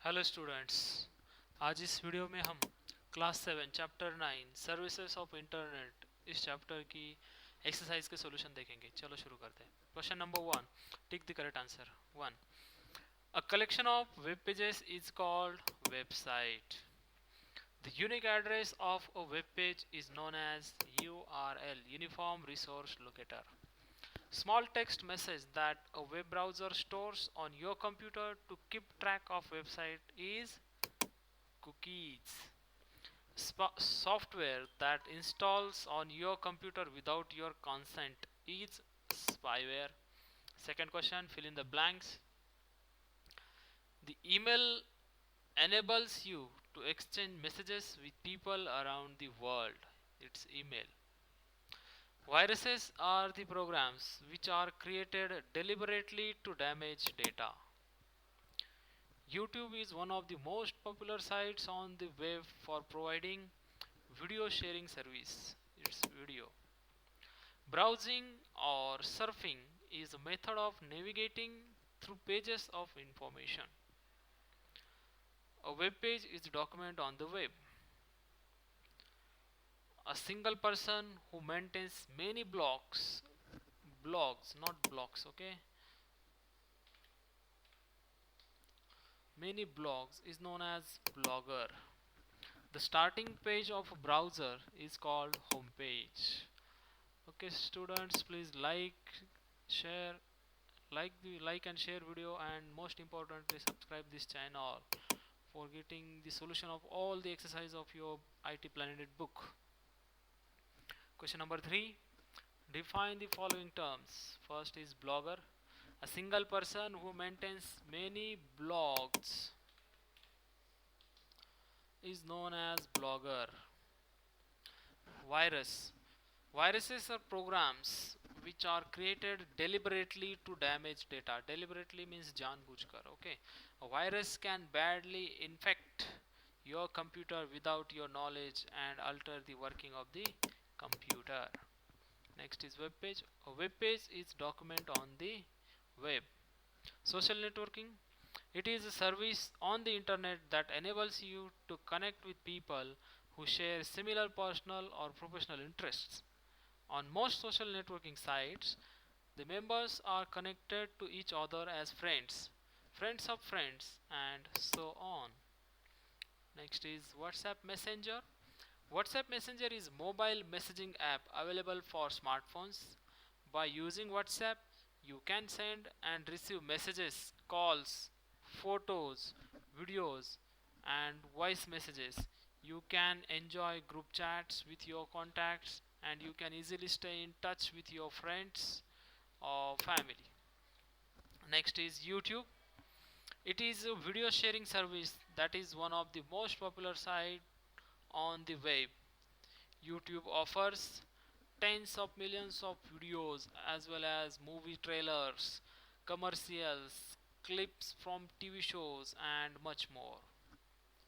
Hello students. आज इस video में हम class 7 chapter 9 services of internet इस चैप्टर की एक्सरसाइज के सॉल्यूशन देखेंगे। चलो शुरू करते हैं। Question number 1, tick the correct answer. 1, a collection of web pages is called website. The unique address of a web page is known as URL, Uniform Resource Locator. Small text message that a web browser stores on your computer to keep track of website is cookies. Software that installs on your computer without your consent is spyware. Second question, fill in the blanks. The email enables you to exchange messages with people around the world. It's email. Viruses are the programs which are created deliberately to damage data. YouTube is one of the most popular sites on the web for providing video sharing service. It's video. Browsing or surfing is a method of navigating through pages of information. A web page is a document on the web. A single person who maintains many blogs, not blocks, okay? Many blogs is known as blogger. The starting page of a browser is called home page. Okay, students, please share, like and share video, and most importantly, subscribe this channel for getting the solution of all the exercise of your IT Planet book. Question number 3. Define the following terms. First is blogger. A single person who maintains many blogs is known as blogger. Virus. Viruses are programs which are created deliberately to damage data. Deliberately means janbujhkar. Okay. A virus can badly infect your computer without your knowledge and alter the working of the computer. Next is web page. A web page is document on the web. Social networking. It is a service on the internet that enables you to connect with people who share similar personal or professional interests. On most social networking sites, the members are connected to each other as friends, friends of friends, and so on. Next is WhatsApp Messenger. WhatsApp Messenger is a mobile messaging app available for smartphones. By using WhatsApp, you can send and receive messages, calls, photos, videos, and voice messages. You can enjoy group chats with your contacts, and you can easily stay in touch with your friends or family. Next is YouTube. It is a video sharing service that is one of the most popular sites on the web. YouTube offers tens of millions of videos as well as movie trailers, commercials, clips from TV shows, and much more.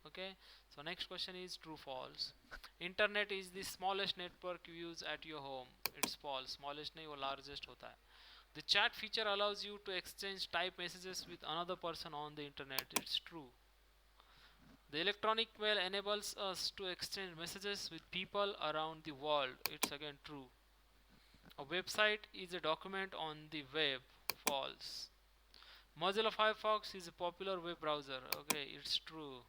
Okay, so next question is true false. Internet is the smallest network you use at your home. It's false. Smallest नहीं वो largest होता है. The chat feature allows you to exchange type messages with another person on the internet. It's true. The electronic mail enables us to exchange messages with people around the world. It's again true. A website is a document on the web. False. Mozilla Firefox is a popular web browser. Okay, it's true.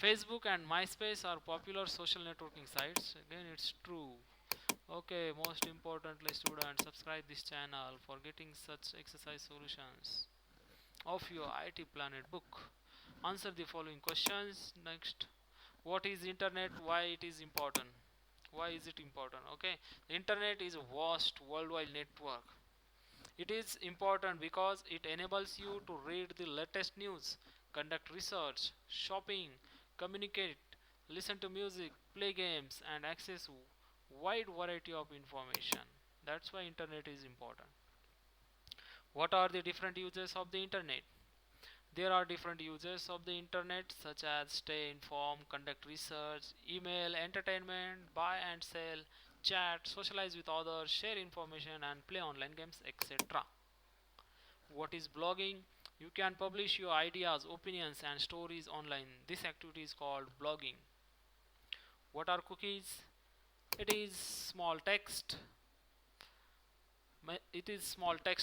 Facebook and MySpace are popular social networking sites. Again, it's true. Okay, most importantly, students, subscribe this channel for getting such exercise solutions of your IT Planet book. Answer the following questions. Next, what is internet? Why it is important? Why is it important? Okay, the internet is a vast worldwide network. It is important because it enables you to read the latest news, conduct research, shopping, communicate, listen to music, play games, and access wide variety of information. That's why internet is important. What are the different uses of the internet? There are different uses of the internet such as stay informed, conduct research, email, entertainment, buy and sell, chat, socialize with others, share information, and play online games, etc. What is blogging? You can publish your ideas, opinions, and stories online. This activity is called blogging. What are cookies? It is small text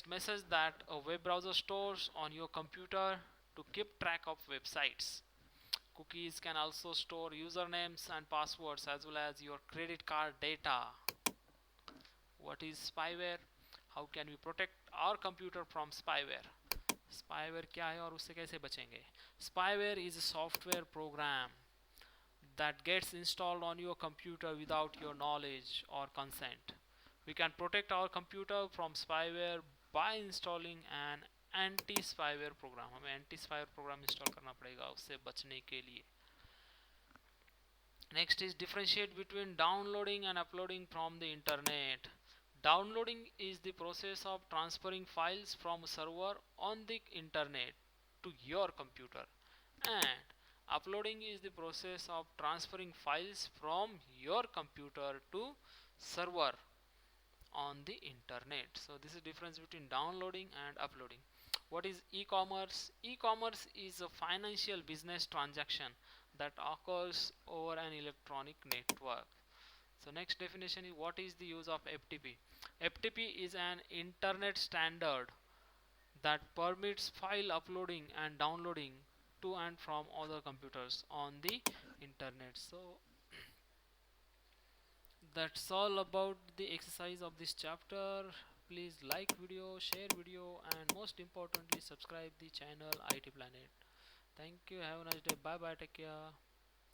message that a web browser stores on your computer to keep track of websites. Cookies can also store usernames and passwords as well as your credit card data. What is spyware? How can we protect our computer from spyware? Spyware क्या है और उससे कैसे बचेंगे? Spyware is a software program that gets installed on your computer without your knowledge or consent. We can protect our computer from spyware by installing an anti-spyware program. हमें anti-spyware program install करना पड़ेगा उससे बचने के लिए. Next is differentiate between downloading and uploading from the internet. Downloading is the process of transferring files from a server on the internet to your computer, and uploading is the process of transferring files from your computer to server on the internet. So this is the difference between downloading and uploading. What is e-commerce? E-commerce is a financial business transaction that occurs over an electronic network. So next definition is, what is the use of FTP? FTP is an internet standard that permits file uploading and downloading to and from other computers on the internet. So that's all about the exercise of this chapter. Please like video, share video, and most importantly subscribe the channel IT Planet. Thank you, have a nice day, bye bye, take care.